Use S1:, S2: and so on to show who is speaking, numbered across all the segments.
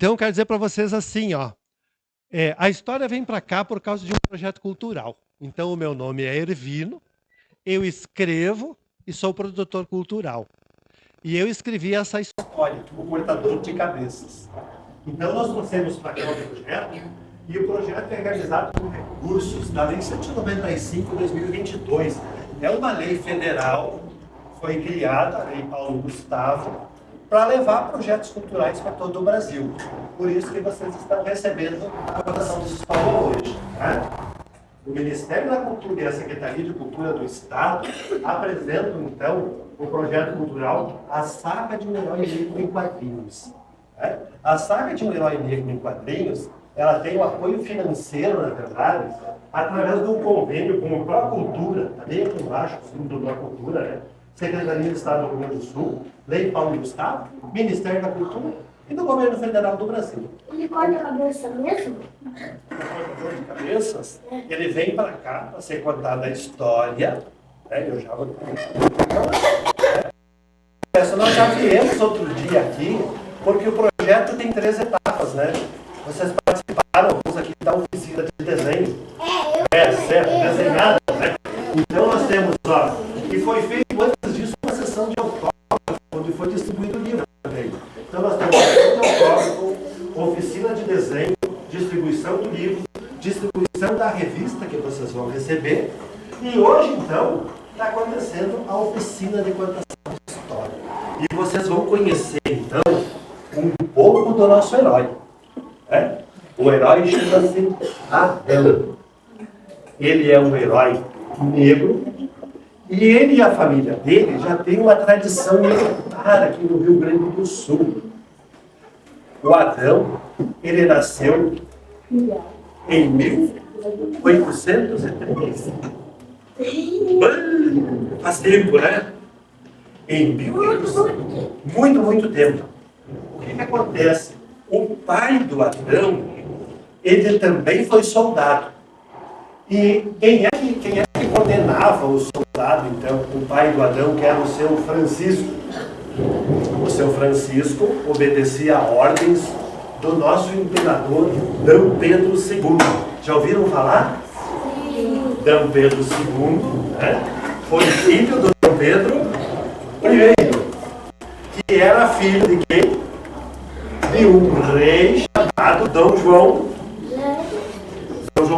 S1: Então, eu quero dizer para vocês assim, ó. A história vem para cá por causa de um projeto cultural. Então, o meu nome é Ervino, eu escrevo e sou produtor cultural. E eu escrevi essa história, o cortador de cabeças. Então, nós trouxemos para cá o projeto, e o projeto é realizado com recursos da Lei 195/2022. É uma lei federal, foi criada, a Lei Paulo Gustavo, para levar projetos culturais para todo o Brasil. Por isso que vocês estão recebendo a votação dos escolas hoje. Né? O Ministério da Cultura e a Secretaria de Cultura do Estado apresentam, então, o projeto cultural A Saga de um Herói Negro em Quadrinhos. Né? A Saga de um Herói Negro em Quadrinhos, ela tem o apoio financeiro, na verdade, através de um convênio com o Procultura, está bem aqui embaixo, o símbolo do Procultura, né? Secretaria de Estado do Rio Grande do Sul, Lei Paulo Gustavo, Ministério da Cultura e do Governo Federal do Brasil.
S2: Ele corta a cabeça mesmo?
S1: O cortador de cabeças, ele vem para cá para ser contada a história. Eu já vou... Nós já viemos outro dia aqui, porque o projeto tem 3 etapas, né? Vocês participaram, alguns aqui da oficina de desenho. Certo, desenhada, né? Então nós temos, ó, e foi feito antes disso uma sessão de autógrafo, onde foi distribuído o livro também. Então nós temos sessão de autógrafo, oficina de desenho, distribuição do livro, distribuição da revista que vocês vão receber. E hoje, então, está acontecendo a oficina de contação de história. E vocês vão conhecer, então, um pouco do nosso herói. Né? O herói chama-se Adão. Ele é um herói negro. E ele e a família dele já tem uma tradição militar aqui no Rio Grande do Sul. O Adão, ele nasceu em 1835. Faz tempo, né? Em 1835. Muito tempo. O que acontece? O pai do Adão, ele também foi soldado. E quem é que condenava o soldado, então, o pai do Adão, que era o seu Francisco? O seu Francisco obedecia a ordens do nosso imperador D. Pedro II. Já ouviram falar? Sim. D. Pedro II, né? Foi filho do D. Pedro I, que era filho de quem? De um rei chamado Dom João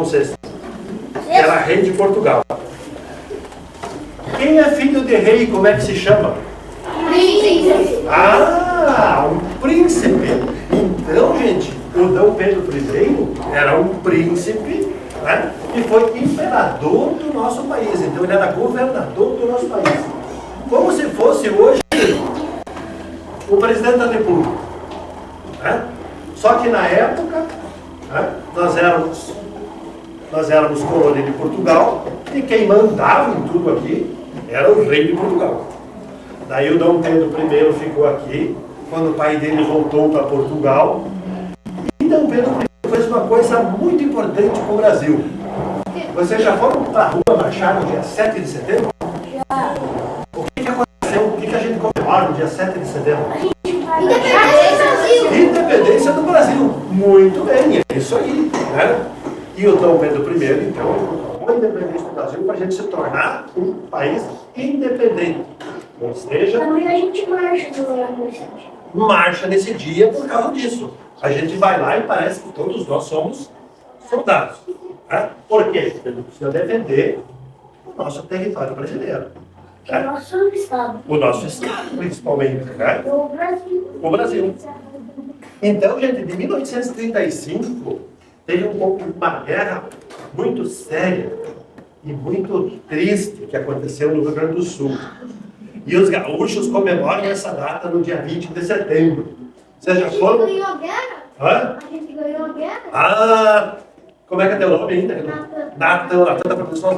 S1: VI. Era rei de Portugal. Quem é filho de rei, como é que se chama?
S2: Príncipe.
S1: Um príncipe. Então, gente, o D. Pedro I era um príncipe, né? E foi imperador do nosso país. Então, ele era governador do nosso país. Como se fosse hoje o presidente da República. Né? Só que na época, né, nós éramos colônia de Portugal e quem mandava em tudo aqui era o rei de Portugal. Daí o D. Pedro I ficou aqui, quando o pai dele voltou para Portugal. E D. Pedro I fez uma coisa muito importante para o Brasil. Vocês já foram para a rua marchar no dia 7 de setembro?
S2: Já.
S1: O que aconteceu? O que a gente comemora no dia 7 de setembro? Independência do Brasil. Muito bem, é isso aí. Né? E o D. Pedro I, então, proclamou a independência do Brasil para a gente se tornar um país independente. Ou seja,
S2: também a gente
S1: marcha nesse dia por causa disso. A gente vai lá e parece que todos nós somos soldados. Né? Por quê? Porque a gente precisa defender o nosso território brasileiro.
S2: Né? O nosso estado.
S1: O nosso estado, principalmente. Né?
S2: O Brasil.
S1: O Brasil. Então, gente, de 1835, teve uma guerra muito séria e muito triste que aconteceu no Rio Grande do Sul. E os gaúchos comemoram essa data no dia 20 de setembro. Vocês já foram?
S2: A gente ganhou a guerra?
S1: Hã?
S2: A gente ganhou a guerra?
S1: Como é que é teu nome ainda? Natan, nós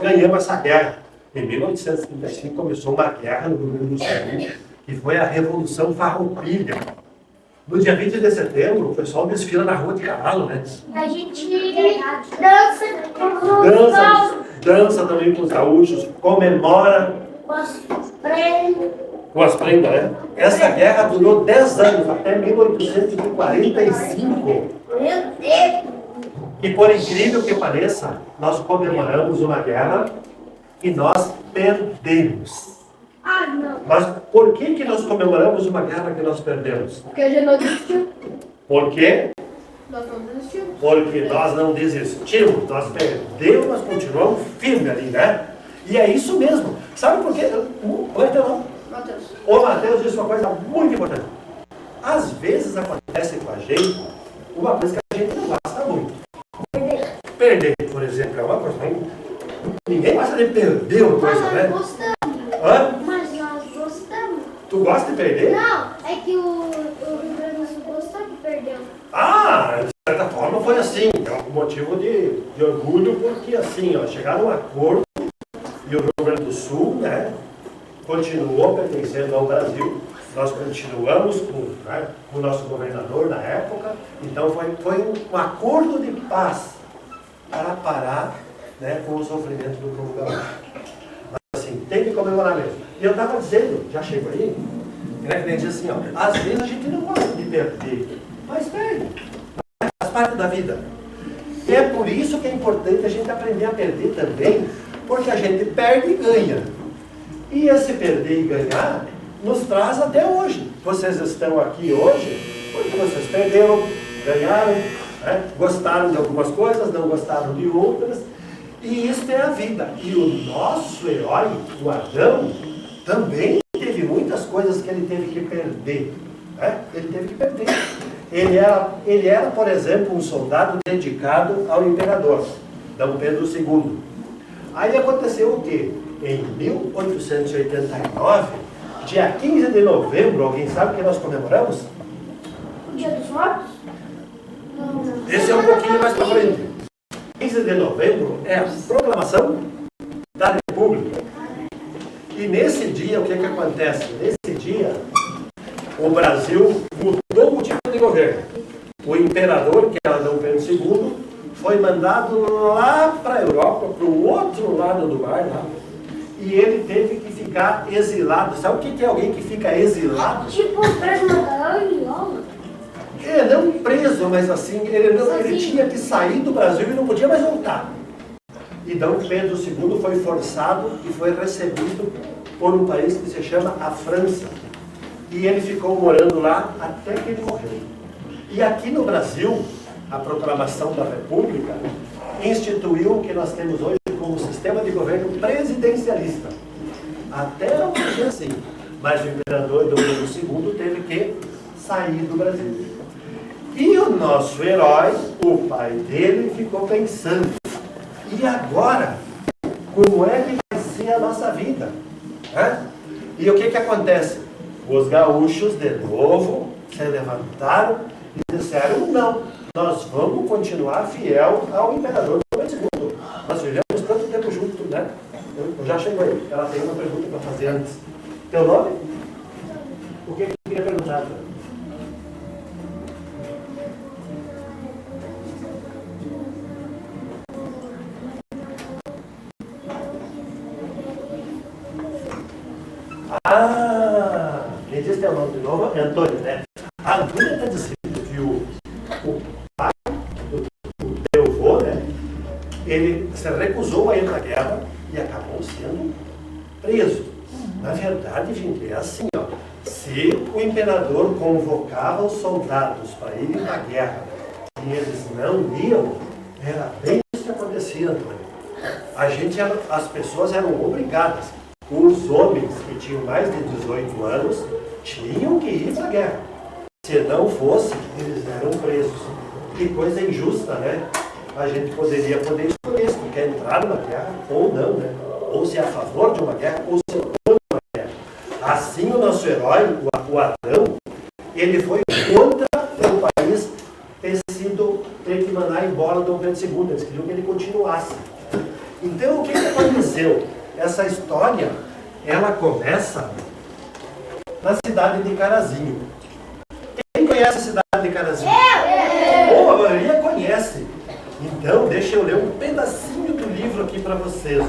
S1: ganhamos essa guerra. Em 1835 começou uma guerra no Rio Grande do Sul, que foi a Revolução Farroupilha. No dia 20 de setembro, o pessoal desfila na rua de cavalo, né?
S2: A gente dança
S1: Dança também com os gaúchos, comemora. Com as prendas, né? Essa guerra durou 10 anos, até 1845.
S2: Meu Deus.
S1: E por incrível que pareça, nós comemoramos uma guerra e nós perdemos.
S2: Ah, não.
S1: Mas por que nós comemoramos uma guerra que nós perdemos?
S2: Porque a gente não desistiu.
S1: Por quê?
S2: Nós não desistimos.
S1: Porque nós não desistimos, nós perdemos, mas continuamos firmes ali, né? E é isso mesmo. Sabe por quê? Oi, teu nome?
S2: Matheus.
S1: O Matheus disse uma coisa muito importante. Às vezes acontece com a gente uma coisa que a gente não gosta muito. Perder, por exemplo, é uma coisa. Ninguém gosta de perder uma
S2: Mas
S1: coisa,
S2: nós
S1: né?
S2: gostamos.
S1: Hã?
S2: Mas nós gostamos.
S1: Tu gosta de perder?
S2: Não, é que o Rio Grande do Sul gostou que perdeu.
S1: Ah, de certa forma foi assim. É um motivo de orgulho, porque assim, ó, chegaram a um acordo e o Rio Grande do Sul, né, continuou pertencendo ao Brasil. Nós continuamos né, com o nosso governador na época. Então foi um acordo de paz para parar, né, com o sofrimento do povo gaúcho. Mas assim, tem que comemorar mesmo. E eu estava dizendo, já chegou aí, né, que nem diz assim, ó, às vezes a gente não gosta de perder, mas perde. Faz parte da vida. E é por isso que é importante a gente aprender a perder também, porque a gente perde e ganha. E esse perder e ganhar nos traz até hoje. Vocês estão aqui hoje porque vocês perderam, ganharam, né? Gostaram de algumas coisas, não gostaram de outras. E isso é a vida. E o nosso herói, o Adão, também teve muitas coisas que ele teve que perder. Né? Ele teve que perder. Ele era, por exemplo, um soldado dedicado ao imperador, Dom Pedro II. Aí aconteceu o quê? Em 1889, dia 15 de novembro, alguém sabe o que nós comemoramos?
S2: O Dia dos Mortos? Não.
S1: Esse é um pouquinho mais para frente. 15 de novembro é a proclamação da República. E nesse dia, o que acontece? Nesse dia, o Brasil mudou o tipo de governo. O imperador, que era Dom Pedro II, foi mandado lá para a Europa, para o outro lado do mar, lá, e ele teve que ficar exilado. Sabe o que é alguém que fica exilado?
S2: Tipo preso na Angola.
S1: Não preso, mas assim, ele tinha que sair do Brasil e não podia mais voltar. E Dom Pedro II foi forçado e foi recebido por um país que se chama a França. E ele ficou morando lá até que ele morreu. E aqui no Brasil, a proclamação da República instituiu o que nós temos hoje como sistema de governo presidencialista. Até hoje é assim. Mas o imperador Dom Pedro II teve que sair do Brasil. E o nosso herói, o pai dele, ficou pensando, e agora, como é que vai ser a nossa vida? E o que acontece? Os gaúchos, de novo, se levantaram e disseram, não, nós vamos continuar fiel ao imperador Dom Pedro II. Nós vivemos tanto tempo juntos, né? Eu já chego aí, ela tem uma pergunta para fazer antes. Teu nome? O que tu queria perguntar? Quem disse teu nome de novo é Antônio, né? A Antônia está dizendo que o pai do teu avô, né? Ele se recusou a ir para a guerra e acabou sendo preso. Na verdade, gente, é assim, ó. Se o imperador convocava os soldados para irem para a guerra e eles não iam, era bem isso que acontecia, Antônio. As pessoas eram obrigadas. Os homens que tinham mais de 18 anos tinham que ir para a guerra. Se não fosse, eles eram presos. Que coisa injusta, né? A gente poder escolher se quer entrar numa guerra ou não, né? Ou se é a favor de uma guerra ou se é contra uma guerra. Assim o nosso herói, o Adão, ele foi contra o país ter que mandar embora Dom Pedro II. Eles queriam que ele continuasse. Então, o que aconteceu? Essa história, ela começa na cidade de Carazinho. Quem conhece a cidade de Carazinho? Ou a maioria conhece. Então, deixa eu ler um pedacinho do livro aqui para vocês.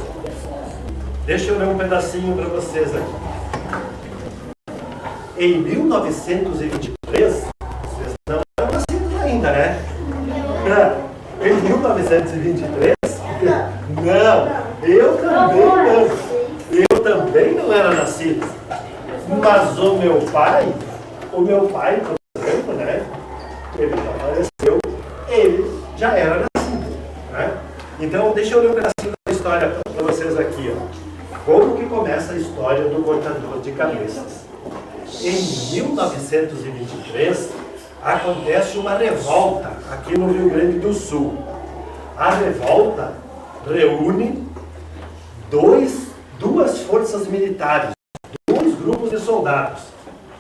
S1: Deixa eu ler um pedacinho para vocês aqui. Em 1923, vocês não eram nascidos ainda, né? Em 1923, não, eu também não. Eu também não era nascido. Mas o meu pai, por exemplo, né? Ele já faleceu, ele já era nascido, né? Então, deixa eu ler um pedacinho da história para vocês aqui, ó. Como que começa a história do cortador de cabeças? Em 1923, acontece uma revolta aqui no Rio Grande do Sul. A revolta reúne duas forças militares, dois grupos de soldados.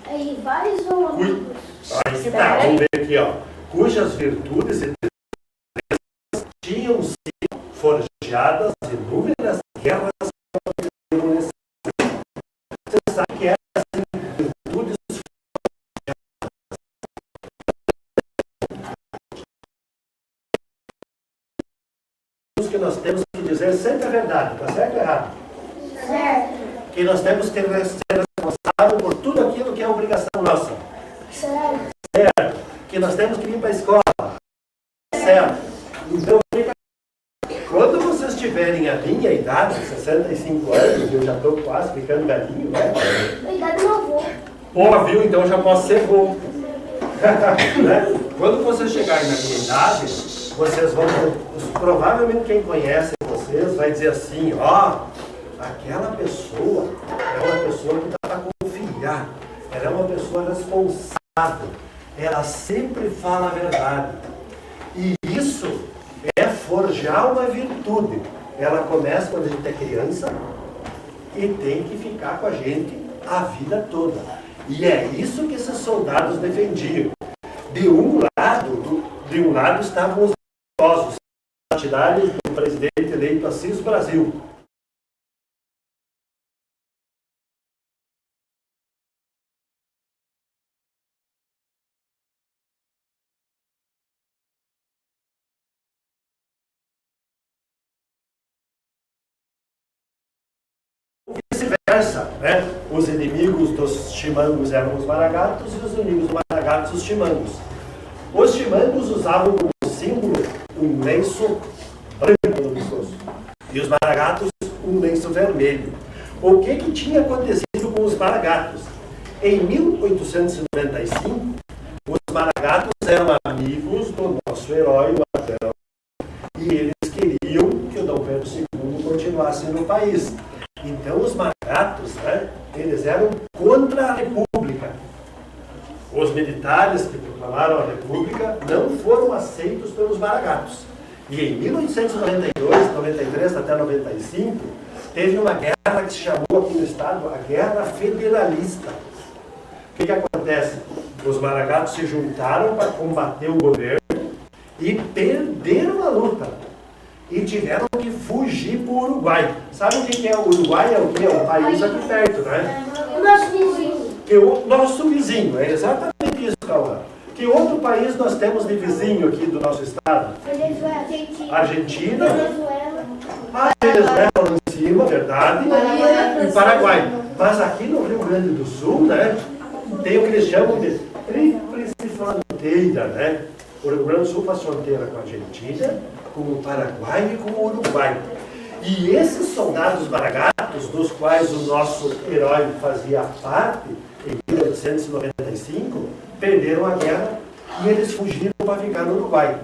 S2: É rivais ou amigos?
S1: Aí que tá, vamos ver aqui, ó. Cujas virtudes e destrezas tinham sido forjadas em inúmeras guerras. Você sabe que essas virtudes que nós temos que dizer sempre a verdade, tá certo ou errado?
S2: Certo.
S1: Que nós temos que ser responsáveis por tudo aquilo que é obrigação nossa.
S2: Certo.
S1: Certo. Que nós temos que ir para a escola. Certo. Então, quando vocês tiverem a minha idade, 65 anos, eu já estou quase ficando velhinho, né?
S2: A idade do avô.
S1: Pô, viu? Então eu já posso ser bom. Né? Quando vocês chegarem na minha idade, vocês vão, provavelmente quem conhece vocês vai dizer assim, ó, aquela pessoa é uma pessoa que dá para confiar, ela é uma pessoa responsável, ela sempre fala a verdade. E isso é forjar uma virtude. Ela começa quando a gente é criança e tem que ficar com a gente a vida toda. E é isso que esses soldados defendiam. De um lado estavam os religiosos, partidários do presidente eleito Assis Brasil. Vice-versa, né? Os inimigos dos chimangos eram os maragatos e os inimigos dos maragatos os chimangos. Os chimangos usavam como símbolo um lenço branco no pescoço e os maragatos um lenço vermelho. O que tinha acontecido com os maragatos? Em 1895, os maragatos eram amigos do nosso herói, o Adão, e eles queriam que o Dom Pedro II continuasse no país. Então os maragatos, né, eles eram contra a República. Os militares que proclamaram a República não foram aceitos pelos maragatos. E em 1892, 93 até 95, teve uma guerra que se chamou aqui no estado a Guerra Federalista. O que acontece? Os maragatos se juntaram para combater o governo e perderam a luta. E tiveram que fugir para o Uruguai. Sabe o que é o Uruguai? É o que? É um país aqui perto, né?
S2: O nosso vizinho.
S1: Que o nosso vizinho, é exatamente isso, Cauã. Que outro país nós temos de vizinho aqui do nosso estado?
S2: Venezuela.
S1: Argentina.
S2: Venezuela.
S1: A Venezuela lá em cima, verdade. E Paraguai. Mas aqui no Rio Grande do Sul, né? Tem o que eles chamam de tríplice fronteira, né? O Rio Grande do Sul faz fronteira com a Argentina, com o Paraguai e com o Uruguai. E esses soldados maragatos, dos quais o nosso herói fazia parte, em 1895, perderam a guerra e eles fugiram para ficar no Uruguai.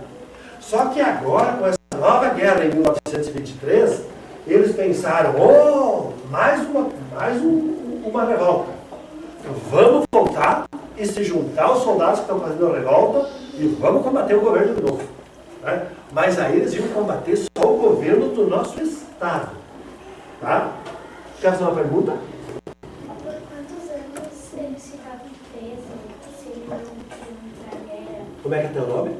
S1: Só que agora, com essa nova guerra em 1923, eles pensaram, mais uma revolta. Vamos voltar e se juntar aos soldados que estão fazendo a revolta e vamos combater o governo de novo. Né? Mas aí eles iam combater só o governo do nosso estado. Tá? Quer fazer uma pergunta?
S2: Por quantos anos eles ficavam presos se eles não tinham pra guerra?
S1: Como é que é teu nome?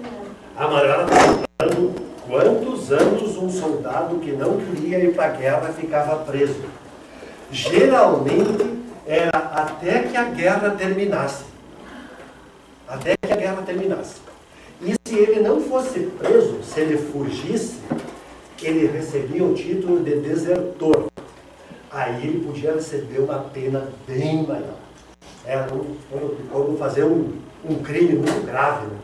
S2: Não.
S1: A Mariana está perguntando quantos anos um soldado que não queria ir para a guerra ficava preso. Geralmente era até que a guerra terminasse. Até que a guerra terminasse. E se ele não fosse preso, se ele fugisse, ele recebia o título de desertor. Aí ele podia receber uma pena bem maior. Como fazer um crime muito grave. Né?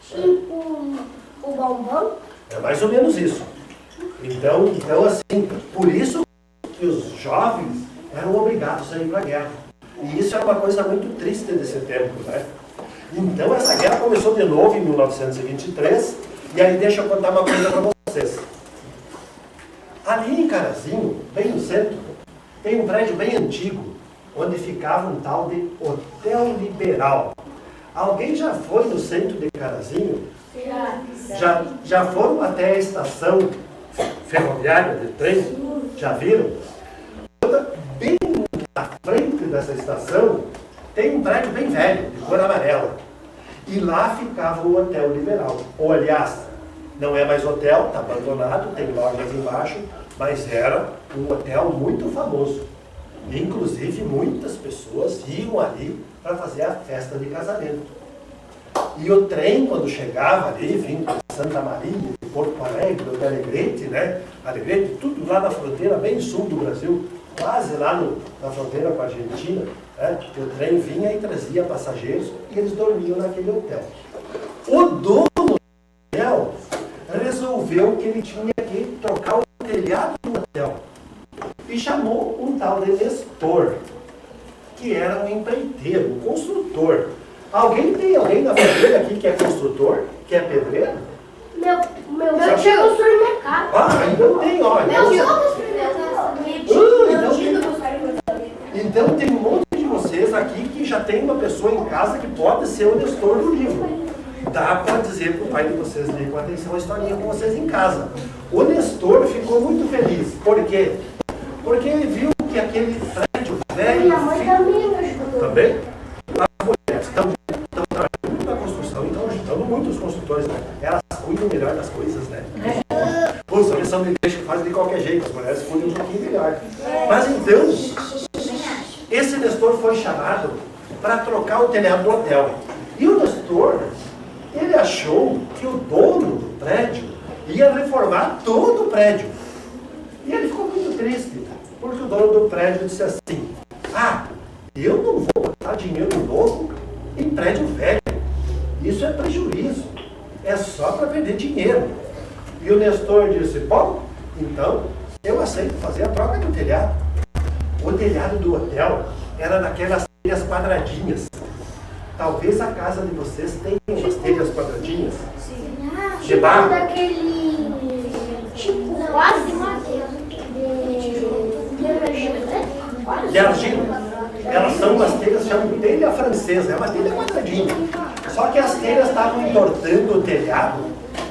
S2: Tipo o bombom?
S1: É mais ou menos isso. Então assim, por isso que os jovens eram obrigados a ir para a guerra. E isso era uma coisa muito triste desse tempo, né? Então essa guerra começou de novo em 1923, e aí deixa eu contar uma coisa para vocês. Ali em Carazinho, bem no centro, tem um prédio bem antigo, onde ficava um tal de Hotel Liberal. Alguém já foi no centro de Carazinho? Já foram até a estação ferroviária de trem? Já viram? Bem na frente dessa estação tem um prédio bem velho, de cor amarela. E lá ficava o Hotel Liberal. Ou, aliás, não é mais hotel, está abandonado, tem lojas embaixo, mas era um hotel muito famoso. Inclusive, muitas pessoas iam ali para fazer a festa de casamento. E o trem, quando chegava ali, vindo de Santa Maria, de Porto Alegre, de Alegrete, né? Alegrete, tudo lá na fronteira, bem sul do Brasil, quase lá na fronteira com a Argentina, né? O trem vinha e trazia passageiros e eles dormiam naquele hotel. O dono do hotel resolveu que ele tinha que trocar o telhado do hotel e chamou um tal de Nestor, que era um empreiteiro, um construtor. Tem alguém na família aqui que é construtor, que é pedreiro?
S2: Meu tio construiu minha casa.
S1: Ah, então tem, olha. Então tem um monte de vocês aqui que já tem uma pessoa em casa que pode ser o Nestor do livro. Dá para dizer para o pai de vocês ler com atenção a historinha com vocês em casa. O Nestor ficou muito feliz. Por quê? Porque ele viu que aquele prédio velho...
S2: Minha mãe também me ajudou.
S1: Também? As mulheres estão trabalhando muito na construção, então ajudando muito os construtores. Né? Elas cuidam melhor das coisas, né? Pô, só lição de igreja que faz de qualquer jeito, as mulheres cuidam um pouquinho melhor. Mas então, esse Nestor foi chamado para trocar o telhado do hotel. E o Nestor, ele achou que o dono do prédio ia reformar todo o prédio. E ele ficou muito triste, porque o dono do prédio disse assim: eu não vou botar dinheiro novo em prédio velho. Isso é prejuízo. É só para perder dinheiro. E o Nestor disse: bom, então eu aceito fazer a troca do telhado. O telhado do hotel era daquelas telhas quadradinhas. Talvez a casa de vocês tenha umas telhas quadradinhas.
S2: Sim.
S1: De barro.
S2: Daquele... Tipo, quase madeira.
S1: De argila. Elas são umas telhas que chamam de telha francesa. É uma telha quadradinha. Só que as telhas estavam entortando o telhado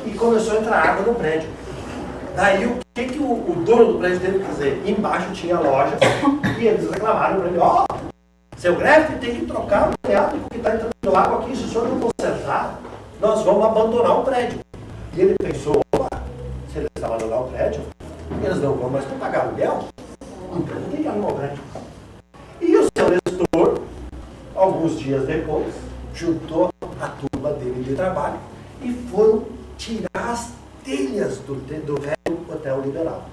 S1: e começou a entrar água no prédio. Daí o que o dono do prédio teve que fazer? Embaixo tinha lojas e eles reclamaram para ele: seu Grefe, tem que trocar o telhado porque está entrando água aqui. Se o senhor não consertar, nós vamos abandonar o prédio. E ele pensou: se eles abandonar o prédio, eles não vão mais pagar aluguel, então tem que arrumar o prédio. E o seu Nestor, alguns dias depois, juntou a turma dele de trabalho e foram tirar as telhas do velho Hotel Liberal.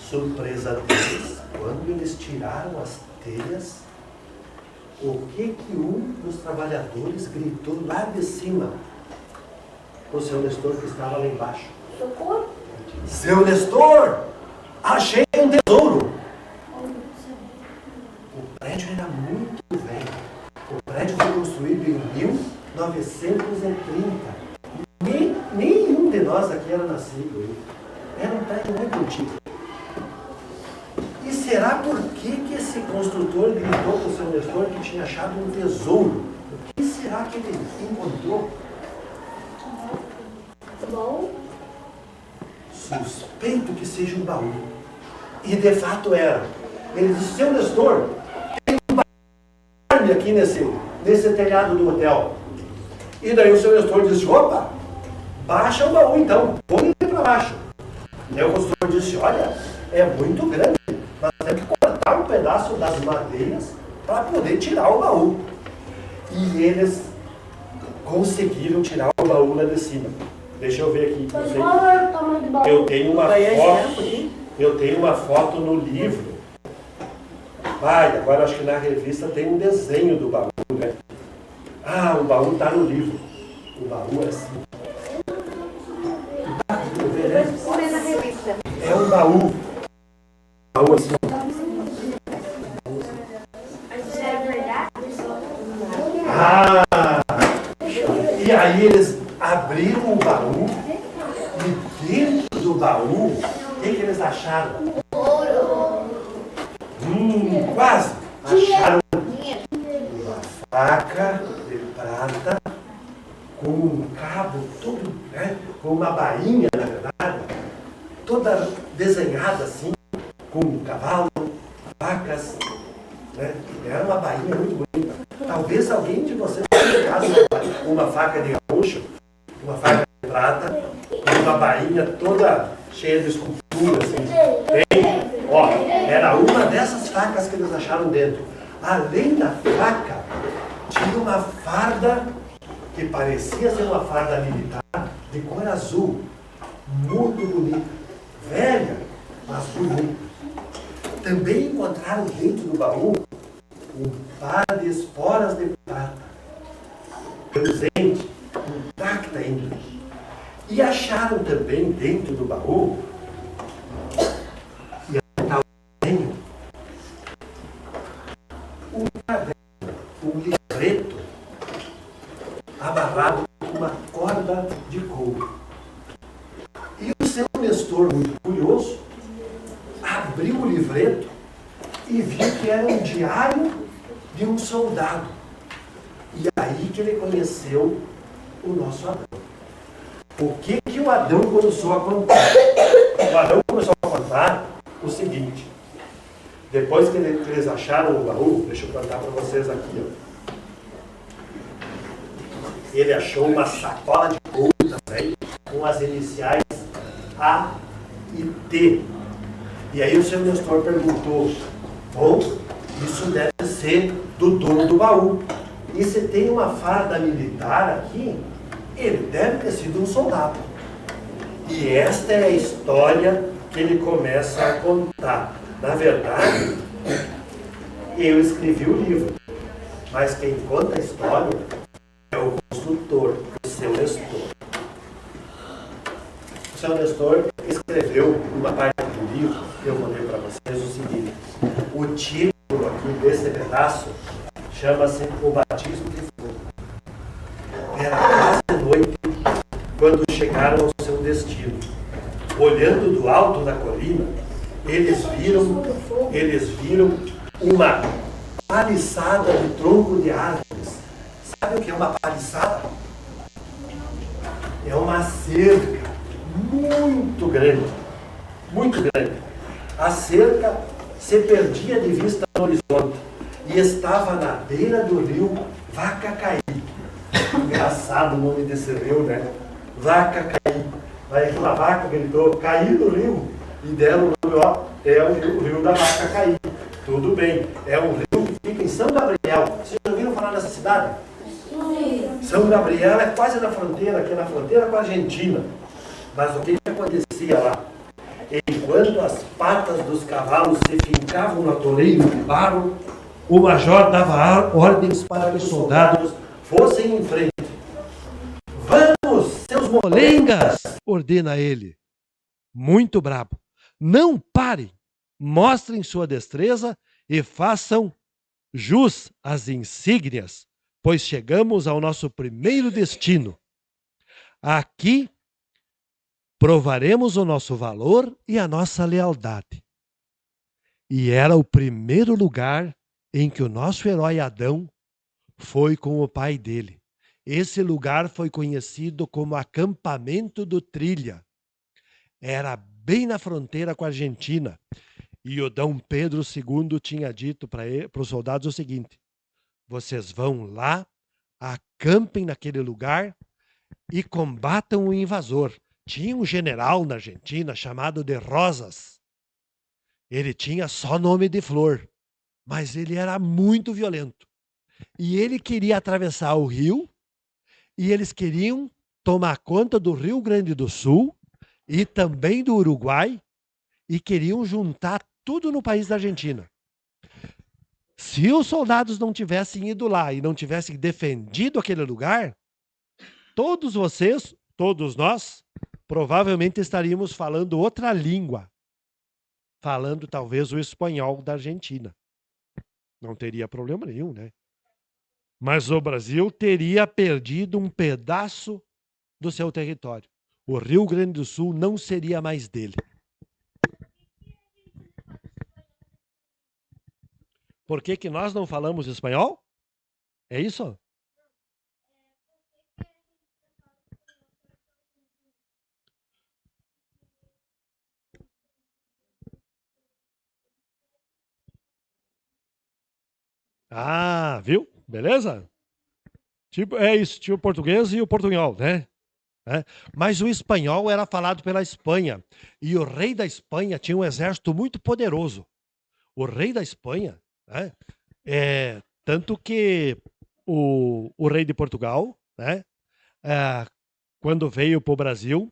S1: Surpresa deles, quando eles tiraram as telhas, o que um dos trabalhadores gritou lá de cima o seu Nestor, que estava lá embaixo:
S2: Socorro?
S1: Seu Nestor, achei um tesouro. O prédio era muito velho. O prédio foi construído em 1930. Nenhum de nós aqui era nascido. Era um prédio muito antigo. E será por que esse construtor gritou para o seu Nestor que tinha achado um tesouro? O que será que ele encontrou?
S2: Bom.
S1: Suspeito que seja um baú. E de fato era. Ele disse: seu Nestor, tem um baú aqui nesse telhado do hotel. E daí o seu Nestor disse: opa, baixa o baú então, põe ele para baixo. E o construtor disse: olha, é muito grande, nós temos que cortar um pedaço das madeiras para poder tirar o baú. E eles conseguiram tirar o baú lá de cima. Deixa eu ver aqui.
S2: Mas qual é o tamanho do baú?
S1: Eu tenho uma foto no livro Agora acho que na revista tem um desenho do baú, né? O baú está no livro. O baú é assim.
S3: Na revista.
S1: É um baú. Baú assim.
S2: Isso é verdade?
S1: E aí eles abriram o baú e dentro do baú, o que eles acharam? Quase! Acharam uma faca de prata com um cabo todo, né? Com uma bainha, na verdade, toda desenhada assim, com um cavalo, vacas, né? Era uma bainha muito bonita. Talvez alguém de vocês tenha uma faca de gaúcho, uma faca de prata, com uma bainha toda cheia de escultura, assim. Tem, era uma dessas facas que eles acharam dentro. Além da faca, tinha uma farda que parecia ser uma farda militar de cor azul, muito bonita, velha, mas bonita. Também encontraram dentro do baú um par de esporas de prata, reluzente, intacta ainda. E acharam também dentro do baú um caderno, um livreto amarrado com uma corda de couro. E o seu Nestor, muito curioso, abriu o livreto e viu que era um diário de um soldado. E aí que ele conheceu o nosso Adão. O que o Adão começou a contar? O Adão começou a contar o seguinte. Depois que eles acharam o baú, deixa eu contar para vocês aqui. Ele achou uma sacola de couro também, com as iniciais A e T. E aí o seu Nestor perguntou, bom, isso deve ser do dono do baú. E se tem uma farda militar aqui, ele deve ter sido um soldado. E esta é a história que ele começa a contar. Na verdade, eu escrevi o livro, mas quem conta a história é o construtor, o seu Nestor. O seu Nestor escreveu uma parte do livro, eu vou ler para vocês o seguinte. O título aqui desse pedaço chama-se O Batismo de Fogo. Era quase noite quando chegaram ao seu destino. Olhando do alto da colina, eles viram uma paliçada de tronco de árvores. Sabe o que é uma paliçada? É uma cerca muito grande. Muito grande. A cerca se perdia de vista no horizonte e estava na beira do rio Vacacaí. Engraçado o nome desse rio, né? Vacacaí. Aí aquela vaca gritou, caí no rio. E deram o nome, é o rio da Vacacaí. Tudo bem, é um rio que fica em São Gabriel. Vocês já ouviram falar dessa cidade? Sim. São Gabriel é quase na fronteira, aqui na fronteira com a Argentina. Mas o que acontecia lá? Enquanto as patas dos cavalos se fincavam no atoleiro de barro, o major dava ordens para que os soldados fossem em frente. Vamos, seus molengas!
S4: Ordena ele. Muito brabo. Não parem, mostrem sua destreza e façam jus às insígnias, pois chegamos ao nosso primeiro destino. Aqui provaremos o nosso valor e a nossa lealdade. E era o primeiro lugar em que o nosso herói Adão foi com o pai dele. Esse lugar foi conhecido como acampamento do Trilha. Era bem na fronteira com a Argentina. E o Dom Pedro II tinha dito para os soldados o seguinte: vocês vão lá, acampem naquele lugar e combatam o invasor. Tinha um general na Argentina chamado de Rosas. Ele tinha só nome de flor, mas ele era muito violento. E ele queria atravessar o rio, e eles queriam tomar conta do Rio Grande do Sul e também do Uruguai, e queriam juntar tudo no país da Argentina. Se os soldados não tivessem ido lá e não tivessem defendido aquele lugar, todos vocês, todos nós, provavelmente estaríamos falando outra língua. Falando talvez o espanhol da Argentina. Não teria problema nenhum, né? Mas o Brasil teria perdido um pedaço do seu território. O Rio Grande do Sul não seria mais dele. Por que que nós não falamos espanhol? É isso? Ah, viu? Beleza? Tipo, é isso, tinha o português e o portunhol, né? Mas o espanhol era falado pela Espanha. E o rei da Espanha tinha um exército muito poderoso. O rei da Espanha, né? Tanto que o rei de Portugal, né? Quando veio para o Brasil,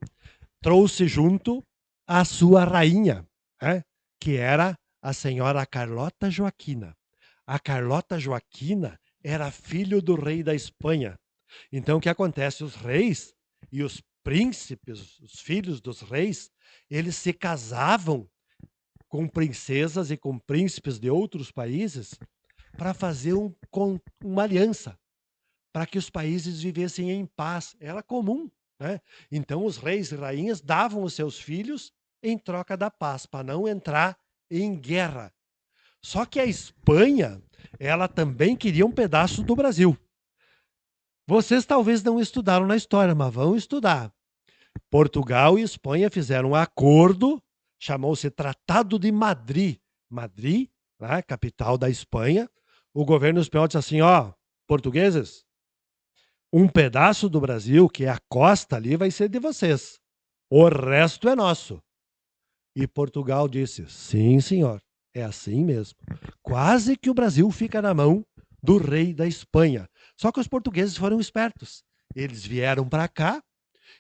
S4: trouxe junto a sua rainha, né? Que era a senhora Carlota Joaquina. A Carlota Joaquina era filho do rei da Espanha. Então, o que acontece? Os reis e os príncipes, os filhos dos reis, eles se casavam com princesas e com príncipes de outros países para fazer uma aliança, para que os países vivessem em paz. Era comum, né? Então, os reis e rainhas davam os seus filhos em troca da paz, para não entrar em guerra. Só que a Espanha, ela também queria um pedaço do Brasil. Vocês talvez não estudaram na história, mas vão estudar. Portugal e Espanha fizeram um acordo, chamou-se Tratado de Madrid. Madrid, né, capital da Espanha. O governo espanhol disse assim, ó, portugueses, um pedaço do Brasil, que é a costa ali, vai ser de vocês. O resto é nosso. E Portugal disse, sim, senhor, é assim mesmo. Quase que o Brasil fica na mão do rei da Espanha. Só que os portugueses foram espertos. Eles vieram para cá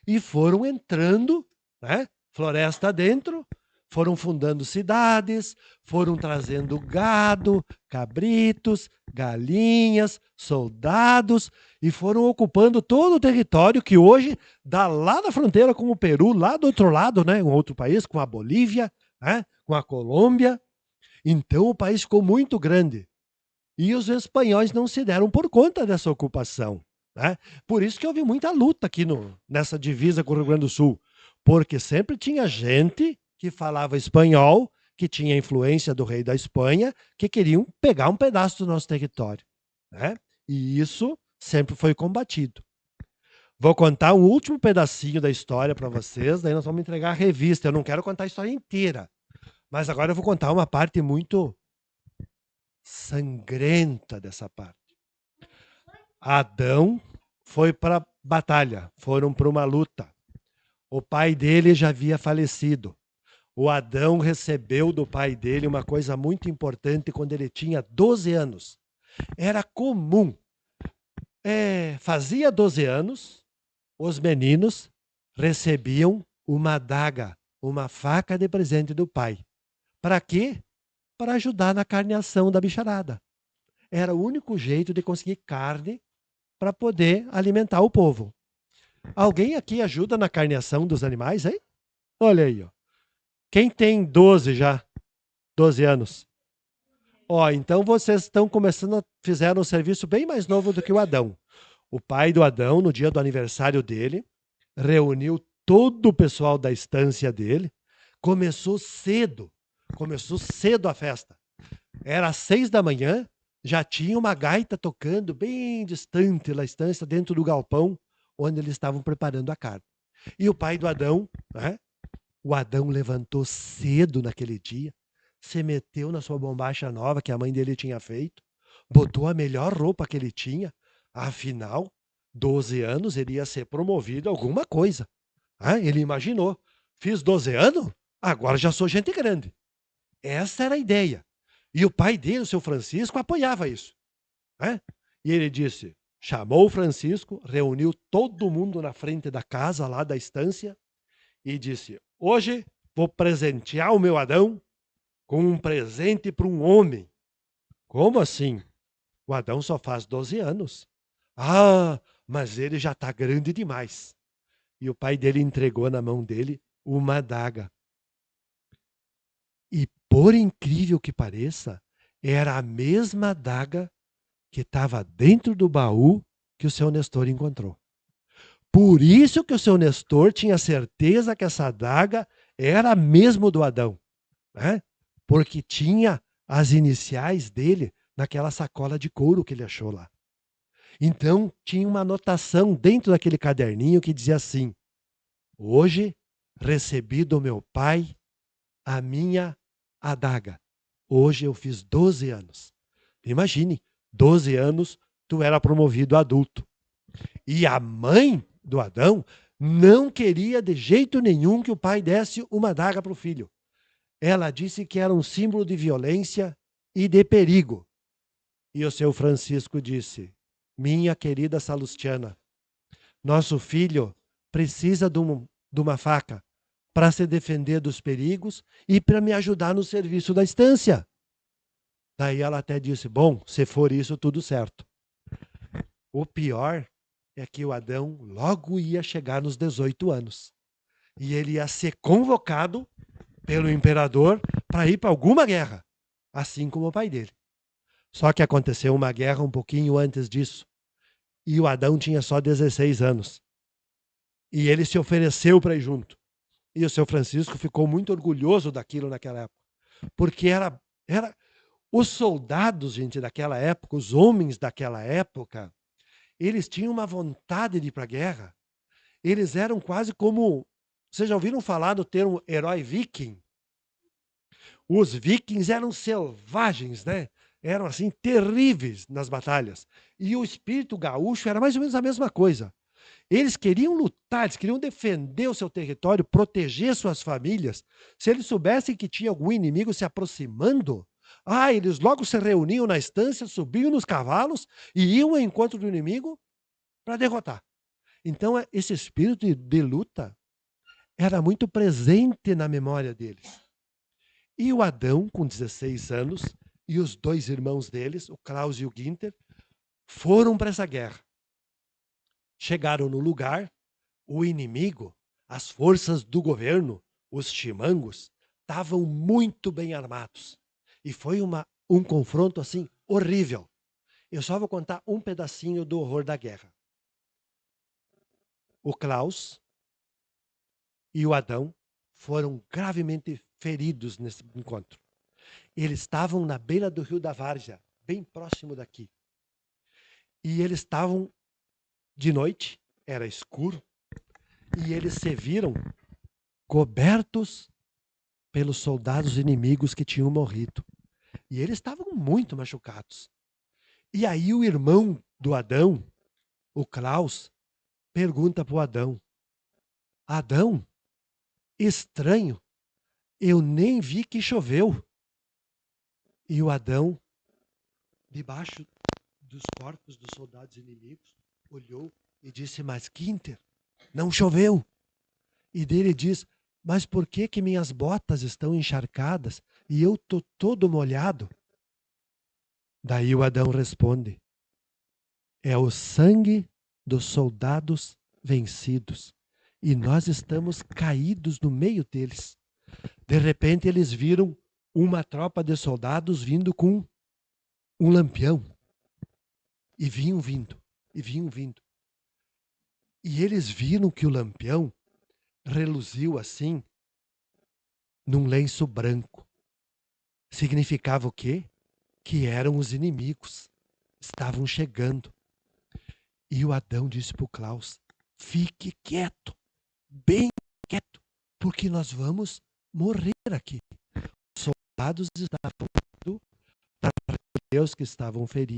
S4: e foram entrando, né, floresta dentro, foram fundando cidades, foram trazendo gado, cabritos, galinhas, soldados, e foram ocupando todo o território que hoje dá lá na fronteira com o Peru, lá do outro lado, né, um outro país, com a Bolívia, né, com a Colômbia. Então o país ficou muito grande. E os espanhóis não se deram por conta dessa ocupação, né? Por isso que houve muita luta aqui nessa divisa com o Rio Grande do Sul, porque sempre tinha gente que falava espanhol, que tinha influência do rei da Espanha, que queriam pegar um pedaço do nosso território, né? E isso sempre foi combatido. Vou contar um último pedacinho da história para vocês, daí nós vamos entregar a revista. Eu não quero contar a história inteira, mas agora eu vou contar uma parte muito sangrenta dessa parte. Adão foi para a batalha, foram para uma luta. O pai dele já havia falecido. O Adão recebeu do pai dele uma coisa muito importante quando ele tinha 12 anos. Era comum. Fazia 12 anos, os meninos recebiam uma adaga, uma faca de presente do pai. Para quê? Para ajudar na carneação da bicharada. Era o único jeito de conseguir carne para poder alimentar o povo. Alguém aqui ajuda na carneação dos animais, hein? Olha aí, ó. Quem tem 12 já? 12 anos. Ó, então vocês estão começando, fizeram um serviço bem mais novo do que o Adão. O pai do Adão, no dia do aniversário dele, reuniu todo o pessoal da estância dele, começou cedo a festa. Era às 6 da manhã, já tinha uma gaita tocando bem distante da estância, dentro do galpão, onde eles estavam preparando a carne. E o pai do Adão, né? O Adão levantou cedo naquele dia, se meteu na sua bombacha nova que a mãe dele tinha feito, botou a melhor roupa que ele tinha, afinal, 12 anos, ele ia ser promovido a alguma coisa. Ele imaginou, fiz 12 anos, agora já sou gente grande. Essa era a ideia. E o pai dele, o seu Francisco, apoiava isso. E ele disse, chamou o Francisco, reuniu todo mundo na frente da casa, lá da estância, e disse, hoje vou presentear o meu Adão com um presente para um homem. Como assim? O Adão só faz 12 anos. Ah, mas ele já está grande demais. E o pai dele entregou na mão dele uma adaga. E por incrível que pareça, era a mesma adaga que estava dentro do baú que o seu Nestor encontrou. Por isso que o seu Nestor tinha certeza que essa adaga era mesmo do Adão, né? Porque tinha as iniciais dele naquela sacola de couro que ele achou lá. Então, tinha uma anotação dentro daquele caderninho que dizia assim: hoje recebi do meu pai a minha adaga. Hoje eu fiz 12 anos. Imagine, 12 anos, tu era promovido adulto. E a mãe do Adão não queria de jeito nenhum que o pai desse uma adaga para o filho. Ela disse que era um símbolo de violência e de perigo. E o seu Francisco disse: minha querida Salustiana, nosso filho precisa de uma faca para se defender dos perigos e para me ajudar no serviço da estância. Daí ela até disse: bom, se for isso, tudo certo. O pior é que o Adão logo ia chegar nos 18 anos. E ele ia ser convocado pelo imperador para ir para alguma guerra, assim como o pai dele. Só que aconteceu uma guerra um pouquinho antes disso. E o Adão tinha só 16 anos. E ele se ofereceu para ir junto. E o seu Francisco ficou muito orgulhoso daquilo naquela época. Porque era os soldados, gente, daquela época, os homens daquela época, eles tinham uma vontade de ir para a guerra. Eles eram quase como... Vocês já ouviram falar do termo herói viking? Os vikings eram selvagens, né? Eram assim terríveis nas batalhas. E o espírito gaúcho era mais ou menos a mesma coisa. Eles queriam lutar, eles queriam defender o seu território, proteger suas famílias. Se eles soubessem que tinha algum inimigo se aproximando, eles logo se reuniam na estância, subiam nos cavalos e iam ao encontro do inimigo para derrotar. Então, esse espírito de luta era muito presente na memória deles. E o Adão, com 16 anos, e os dois irmãos deles, o Klaus e o Günther, foram para essa guerra. Chegaram no lugar, o inimigo, as forças do governo, os chimangos, estavam muito bem armados. E foi um confronto assim horrível. Eu só vou contar um pedacinho do horror da guerra. O Klaus e o Adão foram gravemente feridos nesse encontro. Eles estavam na beira do rio da Várzea, bem próximo daqui. E eles estavam de noite, era escuro, e eles se viram cobertos pelos soldados inimigos que tinham morrido. E eles estavam muito machucados. E aí o irmão do Adão, o Klaus, pergunta para o Adão: Adão, estranho, eu nem vi que choveu. E o Adão, debaixo dos corpos dos soldados inimigos, olhou e disse: mas Günther, não choveu. E dele diz: mas por que minhas botas estão encharcadas e eu estou todo molhado? Daí o Adão responde: é o sangue dos soldados vencidos. E nós estamos caídos no meio deles. De repente eles viram uma tropa de soldados vindo com um lampião. E vinham vindo, e vinham vindo. E eles viram que o lampião reluziu assim, num lenço branco. Significava o quê? Que eram os inimigos. Estavam chegando. E o Adão disse para o Klaus: fique quieto, bem quieto, porque nós vamos morrer aqui. Os soldados estavam indo para os que estavam feridos.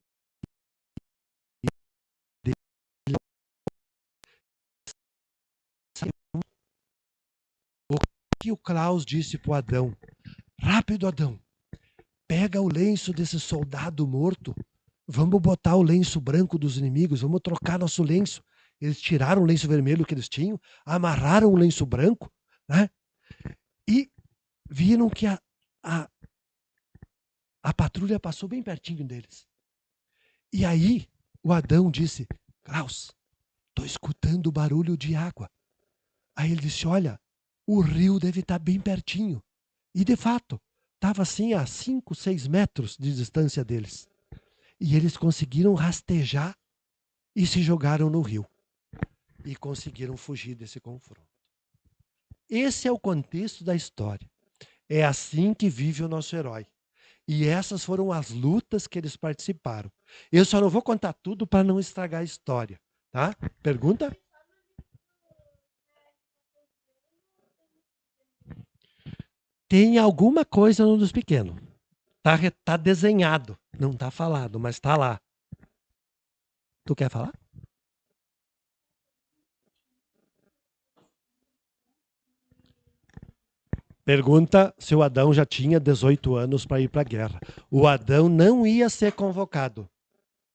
S4: O que o Klaus disse para o Adão: rápido, Adão, pega o lenço desse soldado morto, vamos botar o lenço branco dos inimigos, vamos trocar nosso lenço. Eles tiraram o lenço vermelho que eles tinham, amarraram o lenço branco, né? E viram que a a patrulha passou bem pertinho deles. E aí, o Adão disse, Klaus, estou escutando o barulho de água. Aí ele disse, olha, o rio deve estar bem pertinho. E de fato, estava assim a 5, 6 metros de distância deles. E eles conseguiram rastejar e se jogaram no rio. E conseguiram fugir desse confronto. Esse é o contexto da história. É assim que vive o nosso herói. E essas foram as lutas que eles participaram. Eu só não vou contar tudo para não estragar a história. Tá? Pergunta? Tem alguma coisa no dos pequenos. Tá desenhado. Não tá falado, mas tá lá. Tu quer falar? Pergunta se o Adão já tinha 18 anos para ir para a guerra. O Adão não ia ser convocado,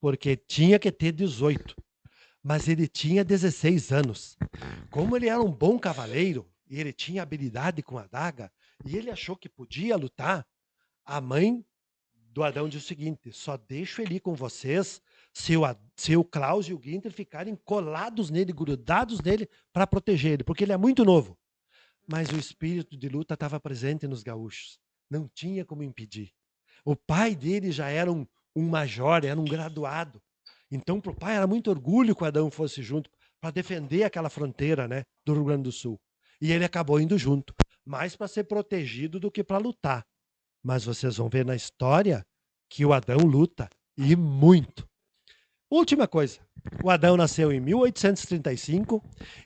S4: porque tinha que ter 18. Mas ele tinha 16 anos. Como ele era um bom cavaleiro, e ele tinha habilidade com a adaga, e ele achou que podia lutar, a mãe do Adão disse o seguinte, só deixo ele ir com vocês se o Klaus e o Günther ficarem colados nele, grudados nele, para proteger ele, porque ele é muito novo. Mas o espírito de luta estava presente nos gaúchos. Não tinha como impedir. O pai dele já era um major, era um graduado. Então, para o pai era muito orgulho que o Adão fosse junto para defender aquela fronteira, né, do Rio Grande do Sul. E ele acabou indo junto, mais para ser protegido do que para lutar. Mas vocês vão ver na história que o Adão luta, e muito. Última coisa. O Adão nasceu em 1835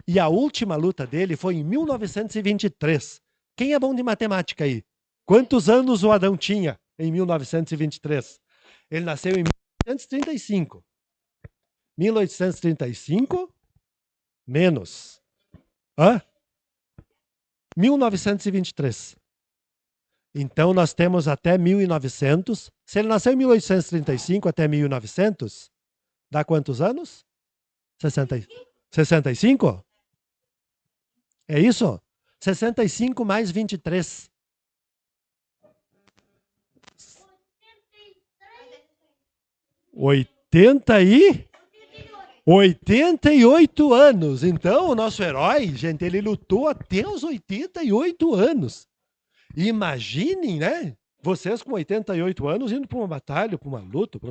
S4: e a última luta dele foi em 1923. Quem é bom de matemática aí? Quantos anos o Adão tinha em 1923? Ele nasceu em 1835. 1835 menos 1923. Então nós temos até 1900. Se ele nasceu em 1835 até 1900, dá quantos anos? 65? É isso? 65 mais 23. 88 anos. Então, o nosso herói, gente, ele lutou até os 88 anos. Imaginem, né? Vocês com 88 anos indo para uma batalha, para uma luta, para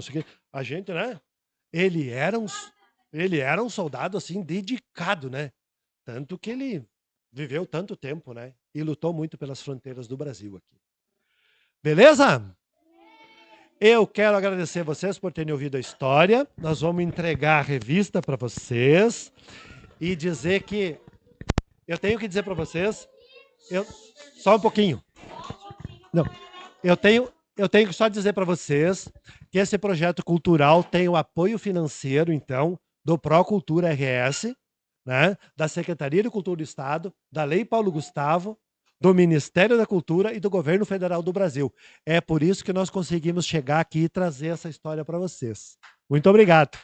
S4: a gente, né? Ele era um soldado assim dedicado, né? Tanto que ele viveu tanto tempo, né? E lutou muito pelas fronteiras do Brasil aqui. Beleza? Eu quero agradecer vocês por terem ouvido a história. Nós vamos entregar a revista para vocês e dizer que eu tenho que dizer para vocês, só um pouquinho. Não, eu tenho que só dizer para vocês que esse projeto cultural tem o apoio financeiro, então, do Procultura RS, né, da Secretaria de Cultura do Estado, da Lei Paulo Gustavo, do Ministério da Cultura e do Governo Federal do Brasil. É por isso que nós conseguimos chegar aqui e trazer essa história para vocês. Muito obrigado.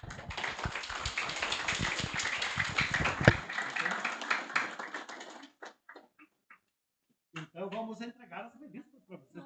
S4: Então vamos entregar essa revista para vocês.